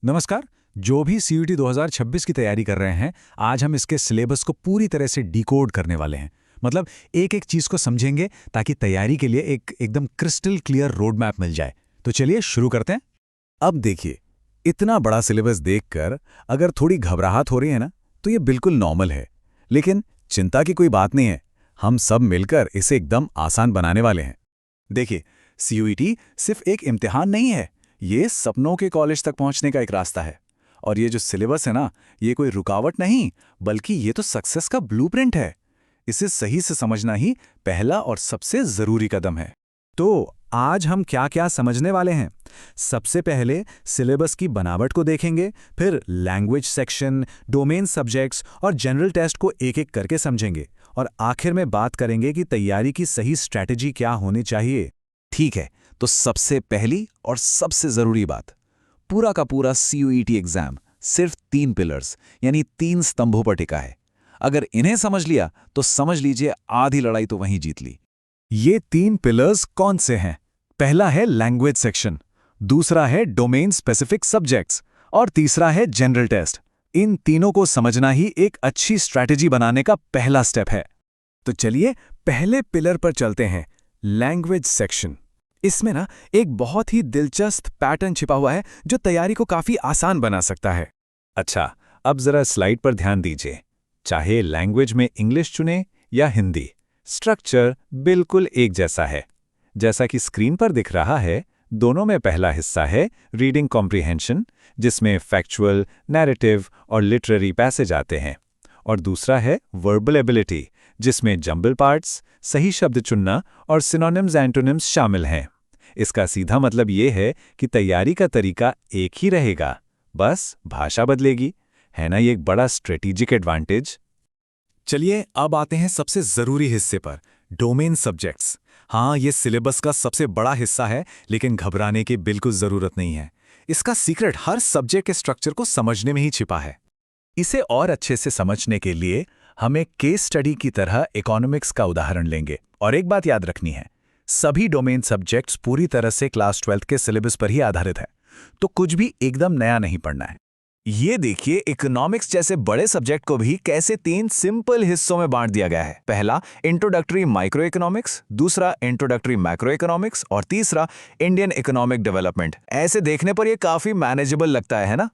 नमस्कार। जो भी सीयूईटी 2026 की तैयारी कर रहे हैं, आज हम इसके सिलेबस को पूरी तरह से डिकोड करने वाले हैं। मतलब एक एक चीज को समझेंगे ताकि तैयारी के लिए एक एकदम क्रिस्टल क्लियर रोड मैप मिल जाए। तो चलिए शुरू करते हैं। अब देखिए, इतना बड़ा सिलेबस देखकर अगर थोड़ी घबराहट हो रही है ना, तो ये बिल्कुल नॉर्मल है। लेकिन चिंता की कोई बात नहीं है। हम सब मिलकर इसे एकदम आसान बनाने वाले हैं। देखिए, सीयूईटी सिर्फ एक इम्तिहान नहीं है, ये सपनों के कॉलेज तक पहुंचने का एक रास्ता है। और ये जो सिलेबस है ना, ये कोई रुकावट नहीं, बल्कि ये तो सक्सेस का ब्लूप्रिंट है। इसे सही से समझना ही पहला और सबसे जरूरी कदम है। तो आज हम क्या क्या समझने वाले हैं? सबसे पहले सिलेबस की बनावट को देखेंगे, फिर लैंग्वेज सेक्शन, डोमेन सब्जेक्ट्स और जनरल टेस्ट को एक एक करके समझेंगे, और आखिर में बात करेंगे कि तैयारी की सही स्ट्रैटेजी क्या होनी चाहिए। ठीक है, तो सबसे पहली और सबसे जरूरी बात, पूरा का पूरा सीयूईटी एग्जाम सिर्फ 3 पिलर्स यानी 3 स्तंभों पर टिका है। अगर इन्हें समझ लिया तो समझ लीजिए आधी लड़ाई तो वहीं जीत ली। ये 3 पिलर्स कौन से हैं? पहला है लैंग्वेज सेक्शन, दूसरा है डोमेन स्पेसिफिक सब्जेक्ट्स और तीसरा है जनरल टेस्ट। इन तीनों को समझना ही एक अच्छी स्ट्रैटेजी बनाने का पहला स्टेप है। तो चलिए पहले पिलर पर चलते हैं, लैंग्वेज सेक्शन। इसमें ना एक बहुत ही दिलचस्प पैटर्न छिपा हुआ है जो तैयारी को काफी आसान बना सकता है। अच्छा, अब जरा स्लाइड पर ध्यान दीजिए। चाहे लैंग्वेज में इंग्लिश चुने या हिंदी, स्ट्रक्चर बिल्कुल एक जैसा है। जैसा कि स्क्रीन पर दिख रहा है, दोनों में पहला हिस्सा है रीडिंग कॉम्प्रिहेंशन, जिसमें फैक्चुअल, नैरेटिव और लिटरेरी पैसेज आते हैं, और दूसरा है वर्बल एबिलिटी, जिसमें जंबल पार्ट्स, सही शब्द चुनना और सिनोनिम्स एंटोनिम्स शामिल हैं। इसका सीधा मतलब ये है कि तैयारी का तरीका एक ही रहेगा, बस भाषा बदलेगी। है ना ये एक बड़ा स्ट्रेटेजिक एडवांटेज? चलिए अब आते हैं सबसे जरूरी हिस्से पर, डोमेन सब्जेक्ट्स। हाँ, ये सिलेबस का सबसे बड़ा हिस्सा है, लेकिन घबराने की बिल्कुल जरूरत नहीं है। इसका सीक्रेट हर सब्जेक्ट के स्ट्रक्चर को समझने में ही छिपा है। इसे और अच्छे से समझने के लिए हम एक केस स्टडी की तरह इकोनॉमिक्स का उदाहरण लेंगे। और एक बात याद रखनी है, सभी डोमेन सब्जेक्ट्स पूरी तरह से क्लास 12 के सिलेबस पर ही आधारित है, तो कुछ भी एकदम नया नहीं पढ़ना है। ये देखिए, इकोनॉमिक्स जैसे बड़े सब्जेक्ट को भी कैसे 3 सिंपल हिस्सों में बांट दिया गया है। पहला इंट्रोडक्टरी माइक्रो इकोनॉमिक्स, दूसरा इंट्रोडक्टरी मैक्रो इकोनॉमिक्स और तीसरा इंडियन इकोनॉमिक डेवलपमेंट। ऐसे देखने पर यह काफी मैनेजेबल लगता है ना?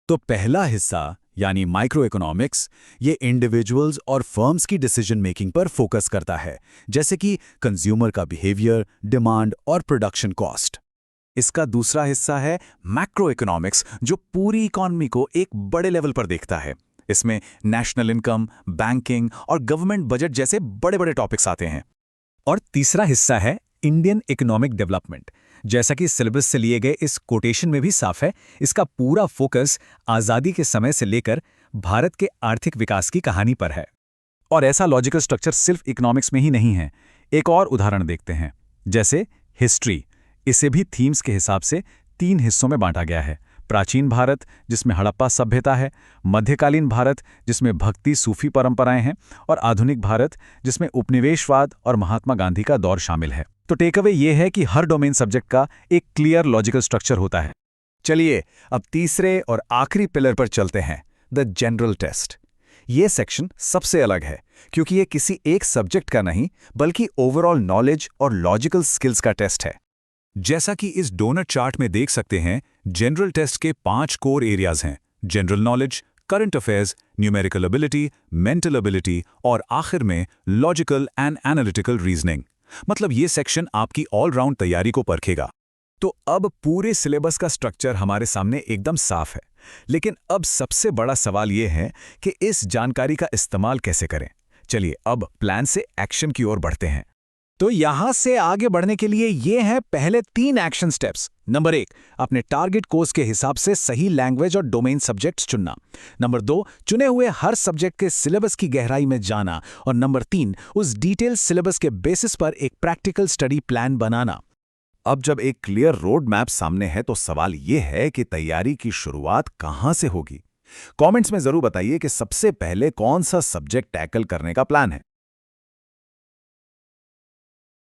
तो पहला हिस्सा यानी माइक्रो इकोनॉमिक्स, ये इंडिविजुअल्स और फर्म्स की डिसीजन मेकिंग पर फोकस करता है, जैसे कि कंज्यूमर का बिहेवियर, डिमांड और प्रोडक्शन कॉस्ट। इसका दूसरा हिस्सा है मैक्रो इकोनॉमिक्स, जो पूरी इकॉनमी को एक बड़े लेवल पर देखता है। इसमें नेशनल इनकम, बैंकिंग और गवर्नमेंट बजट जैसे बड़े बड़े टॉपिक्स आते हैं। और तीसरा हिस्सा है इंडियन इकोनॉमिक डेवलपमेंट। जैसा कि सिलेबस से लिए गए इस कोटेशन में भी साफ है, इसका पूरा फोकस आज़ादी के समय से लेकर भारत के आर्थिक विकास की कहानी पर है। और ऐसा लॉजिकल स्ट्रक्चर सिर्फ इकोनॉमिक्स में ही नहीं है। एक और उदाहरण देखते हैं, जैसे हिस्ट्री। इसे भी थीम्स के हिसाब से 3 हिस्सों में बांटा गया है। प्राचीन भारत, जिसमें हड़प्पा सभ्यता है, मध्यकालीन भारत, जिसमें भक्ति सूफी परंपराएं हैं, और आधुनिक भारत, जिसमें उपनिवेशवाद और महात्मा गांधी का दौर शामिल है। तो टेकअवे ये है कि हर डोमेन सब्जेक्ट का एक क्लियर लॉजिकल स्ट्रक्चर होता है। चलिए अब तीसरे और आखिरी पिलर पर चलते हैं, द जनरल टेस्ट। ये सेक्शन सबसे अलग है, क्योंकि ये किसी एक सब्जेक्ट का नहीं, बल्कि ओवरऑल नॉलेज और लॉजिकल स्किल्स का टेस्ट है। जैसा कि इस डोनट चार्ट में देख सकते हैं, जनरल टेस्ट के 5 कोर एरियाज हैं: general knowledge, current affairs, numerical ability, mental ability और आखिर में लॉजिकल एंड एनालिटिकल रीजनिंग। मतलब ये सेक्शन आपकी ऑलराउंड तैयारी को परखेगा। तो अब पूरे सिलेबस का स्ट्रक्चर हमारे सामने एकदम साफ है, लेकिन अब सबसे बड़ा सवाल ये है कि इस जानकारी का इस्तेमाल कैसे करें। चलिए अब प्लान से एक्शन की ओर बढ़ते हैं। तो यहां से आगे बढ़ने के लिए ये हैं पहले 3 एक्शन स्टेप्स। नंबर 1, अपने टारगेट कोर्स के हिसाब से सही लैंग्वेज और डोमेन सब्जेक्ट्स चुनना। नंबर 2, चुने हुए हर सब्जेक्ट के सिलेबस की गहराई में जाना। और नंबर 3, उस डिटेल सिलेबस के बेसिस पर एक प्रैक्टिकल स्टडी प्लान बनाना। अब जब एक क्लियर रोड मैप सामने है, तो सवाल ये है कि तैयारी की शुरुआत कहां से होगी। कमेंट्स में जरूर बताइए कि सबसे पहले कौन सा सब्जेक्ट टैकल करने का प्लान है।